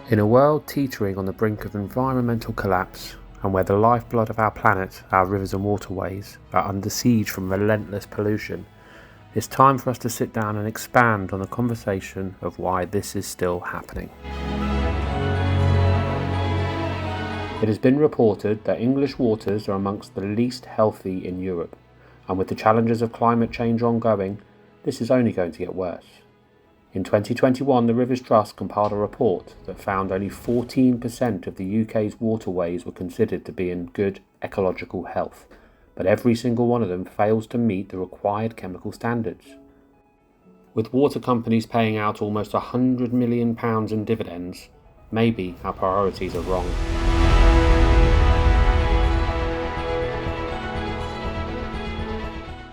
In a world teetering on the brink of environmental collapse, and where the lifeblood of our planet, our rivers and waterways, are under siege from relentless pollution, it's time for us to sit down and expand on the conversation of why this is still happening. It has been reported that English waters are amongst the least healthy in Europe, and with the challenges of climate change ongoing, this is only going to get worse. In 2021, the Rivers Trust compiled a report that found only 14% of the UK's waterways were considered to be in good ecological health, but every single one of them fails to meet the required chemical standards. With water companies paying out almost £100 million in dividends, maybe our priorities are wrong.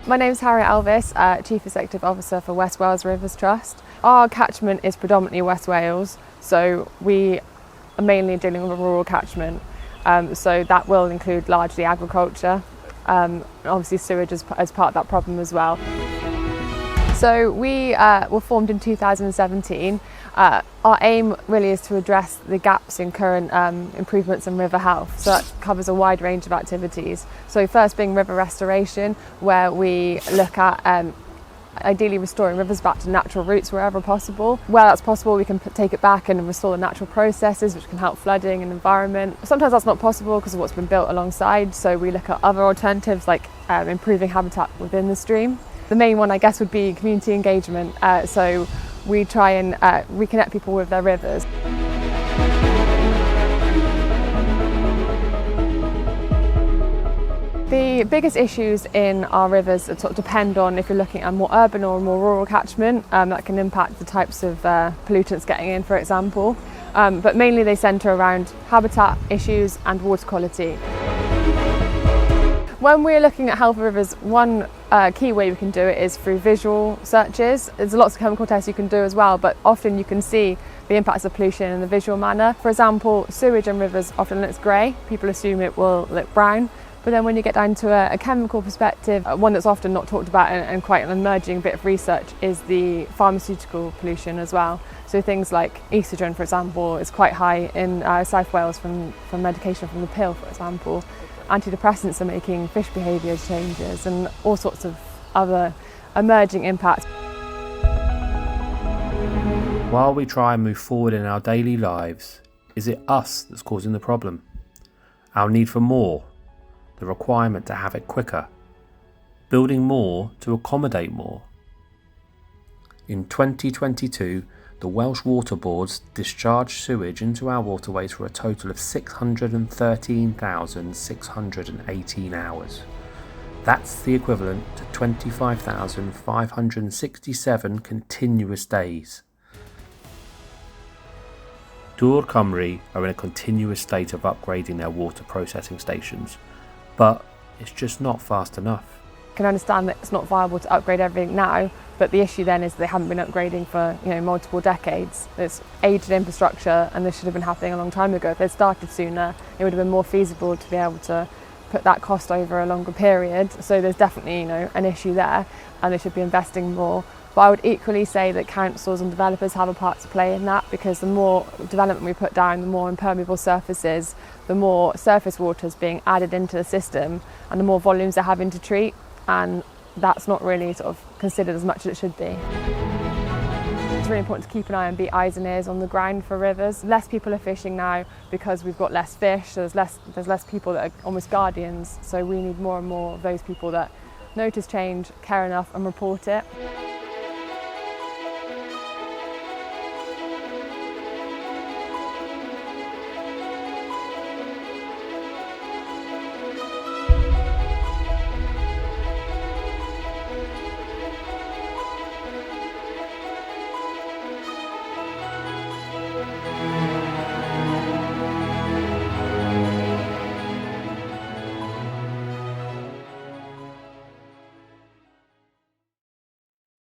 My name is Harriet Elvis, Chief Executive Officer for West Wales Rivers Trust. Our catchment is predominantly West Wales, so we are mainly dealing with a rural catchment. So that will include largely agriculture, obviously sewage as part of that problem as well. So we were formed in 2017. Our aim really is to address the gaps in current improvements in river health. So that covers a wide range of activities. So first being river restoration, where we look at ideally restoring rivers back to natural routes wherever possible. Where that's possible, we can take it back and restore the natural processes which can help flooding and environment. Sometimes that's not possible because of what's been built alongside, so we look at other alternatives like improving habitat within the stream. The main one, I guess, would be community engagement. So we try and reconnect people with their rivers. The biggest issues in our rivers sort of depend on if you're looking at a more urban or a more rural catchment. That can impact the types of pollutants getting in, for example. But mainly they centre around habitat issues and water quality. When we're looking at health of rivers, one key way we can do it is through visual searches. There's lots of chemical tests you can do as well, but often you can see the impacts of pollution in a visual manner. For example, sewage in rivers often looks grey. People assume it will look brown. But then when you get down to a chemical perspective, one that's often not talked about and quite an emerging bit of research is the pharmaceutical pollution as well. So things like estrogen, for example, is quite high in South Wales from medication from the pill, for example. Antidepressants are making fish behaviour changes and all sorts of other emerging impacts. While we try and move forward in our daily lives, is it us that's causing the problem? Our need for more? The requirement to have it quicker, building more to accommodate more. In 2022, the Welsh Water Boards discharged sewage into our waterways for a total of 613,618 hours. That's the equivalent to 25,567 continuous days. Dŵr Cymru are in a continuous state of upgrading their water processing stations, but it's just not fast enough. I can understand that it's not viable to upgrade everything now, but the issue then is they haven't been upgrading for multiple decades. It's aged infrastructure and this should have been happening a long time ago. If they'd started sooner, it would have been more feasible to be able to put that cost over a longer period. So there's definitely an issue there and they should be investing more. But I would equally say that councils and developers have a part to play in that, because the more development we put down, the more impermeable surfaces, the more surface water is being added into the system and the more volumes they're having to treat, and that's not really sort of considered as much as it should be. It's really important to keep an eye and be eyes and ears on the ground for rivers. Less people are fishing now because we've got less fish, so there's less people that are almost guardians, so we need more and more of those people that notice change, care enough and report it.